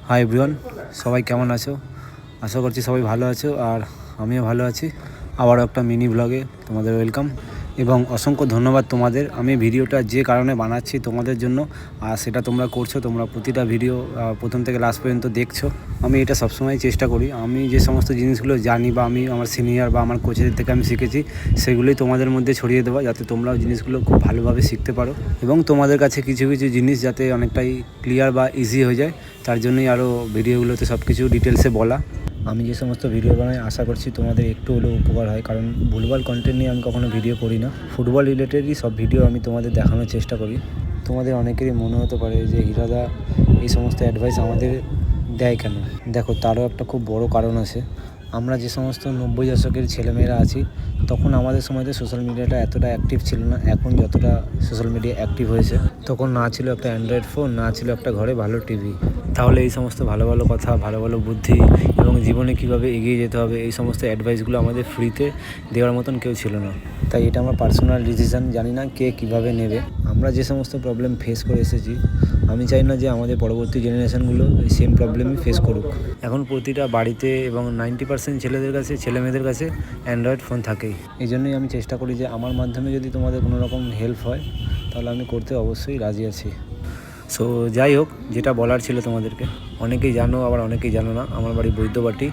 Hi everyone, সবাই কেমন আছো? আশা করছি সবাই ভালো আছো আর আমিও ভালো আছি। আবারও একটা মিনি ব্লগে তোমাদের ওয়েলকাম এবং অসংখ্য ধন্যবাদ তোমাদের। আমি ভিডিওটা যে কারণে বানাচ্ছি তোমাদের জন্য, আর সেটা তোমরা করছো। তোমরা প্রতিটা ভিডিও প্রথম থেকে লাস্ট পর্যন্ত দেখছো। আমি এটা সবসময় চেষ্টা করি, আমি যে সমস্ত জিনিসগুলো জানি বা আমি আমার সিনিয়র বা আমার কোচের থেকে আমি শিখেছি সেগুলোই তোমাদের মধ্যে ছড়িয়ে দেওয়া, যাতে তোমরাও জিনিসগুলো খুব ভালোভাবে শিখতে পারো এবং তোমাদের কাছে কিছু কিছু জিনিস যাতে অনেকটাই ক্লিয়ার বা ইজি হয়ে যায়। তার জন্যই আরও ভিডিওগুলোতে সব কিছু ডিটেলসে বলা। আমি যে সমস্ত ভিডিও বানাই আশা করছি তোমাদের একটু হলেও উপকার হয়, কারণ ভুলভাল কন্টেন্ট নিয়ে আমি কখনো ভিডিও করি না। ফুটবল রিলেটেডই সব ভিডিও আমি তোমাদের দেখানোর চেষ্টা করি। তোমাদের অনেকেরই মনে হতে পারে যে হিরাদা এই সমস্ত অ্যাডভাইস আমাদের দেয় কেন। দেখো, তারও একটা খুব বড় কারণ আছে। আমরা যে সমস্ত 90 দশকের ছেলেমেয়েরা আছি, তখন আমাদের সময়তে সোশ্যাল মিডিয়াটা এতটা অ্যাক্টিভ ছিল না। এখন যতটা সোশ্যাল মিডিয়া অ্যাক্টিভ হয়েছে, তখন না ছিল একটা অ্যান্ড্রয়েড ফোন, না ছিল একটা ঘরে ভালো টিভি। তাহলে এই সমস্ত ভালো ভালো কথা, ভালো ভালো বুদ্ধি এবং জীবনে কীভাবে এগিয়ে যেতে হবে, এই সমস্ত অ্যাডভাইসগুলো আমাদের ফ্রিতে দেওয়ার মতন কেউ ছিল না। তাই এটা আমার পার্সোনাল ডিসিশান, জানি না কে কীভাবে নেবে। আমরা যে সমস্ত প্রবলেম ফেস করে এসেছি, আমি চাই না যে আমাদের পরবর্তী জেনারেশানগুলো এই সেম প্রবলেমই ফেস করুক। এখন প্রতিটা বাড়িতে এবং 90% ছেলেদের কাছে, ছেলেমেয়েদের কাছে অ্যান্ড্রয়েড ফোন থাকেই। এই জন্যই আমি চেষ্টা করি যে আমার মাধ্যমে যদি তোমাদের কোনো রকম হেল্প হয়, তাহলে আমি করতে অবশ্যই রাজি আছি। সো যাই হোক, যেটা বলার ছিল তোমাদেরকে, অনেকেই জানো আবার অনেকেই জানো না, আমার বাড়ি বৈদ্যবাটি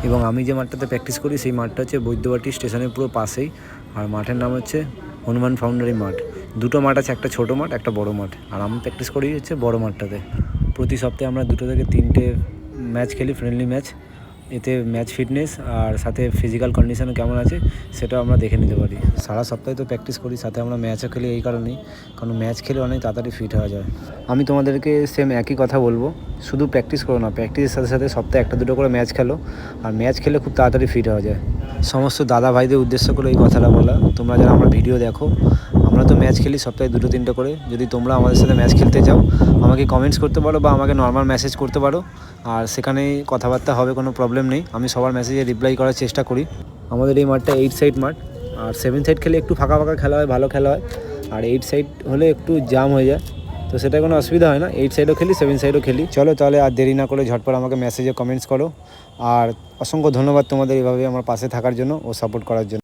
এবং আমি যে মাঠটাতে প্র্যাকটিস করি সেই মাঠটা হচ্ছে বৈদ্যবাটি স্টেশনের পুরো পাশেই। আর মাঠের নাম হচ্ছে হনুমান ফাউন্ডারি মাঠ। দুটো মাঠ আছে, একটা ছোটো মাঠ, একটা বড় মাঠ, আর আমি প্র্যাকটিস করি হচ্ছে বড় মাঠটাতে। প্রতি সপ্তাহে আমরা 2 থেকে 3টে ম্যাচ খেলি, ফ্রেন্ডলি ম্যাচ। এতে ম্যাচ ফিটনেস আর সাথে ফিজিক্যাল কন্ডিশনও কেমন আছে সেটাও আমরা দেখে নিতে পারি। সারা সপ্তাহে তো প্র্যাকটিস করি, সাথে আমরা ম্যাচও খেলি এই কারণেই, কারণ ম্যাচ খেলে অনেক তাড়াতাড়ি ফিট হওয়া যায়। আমি তোমাদেরকে সেম একই কথা বলবো, শুধু প্র্যাকটিস করো না, প্র্যাকটিসের সাথে সাথে সপ্তাহে 1-2 করে ম্যাচ খেলো, আর ম্যাচ খেলে খুব তাড়াতাড়ি ফিট হওয়া যায়। সমস্ত দাদা ভাইদের উদ্দেশ্য করে এই কথাটা বলা। তোমরা যারা আমার ভিডিও দেখো, আমরা তো ম্যাচ খেলি সপ্তাহে 2-3টে করে। যদি তোমরা আমাদের সাথে ম্যাচ খেলতে চাও, আমাকে কমেন্টস করতে পারো বা আমাকে নর্মাল মেসেজ করতে পারো, আর সেখানেই কথাবার্তা হবে, কোনো প্রবলেম নেই। আমি সবার মেসেজে রিপ্লাই করার চেষ্টা করি। আমাদের এই মাঠটা 8 সাইড মাঠ, আর 7 সাইড খেলে একটু ফাঁকা ফাঁকা খেলা হয়, ভালো খেলা হয়। আর 8 সাইড হলে একটু জাম হয়ে যায়, তো সেটা কোনো অসুবিধা হয় না। 8 সাইডও খেলি, 7 সাইডও খেলি। চলো তাহলে আর দেরি না করে ঝটপট আমাকে মেসেজে কমেন্টস করো। আর অসংখ্য ধন্যবাদ তোমাদের এভাবে আমার পাশে থাকার জন্য ও সাপোর্ট করার জন্য।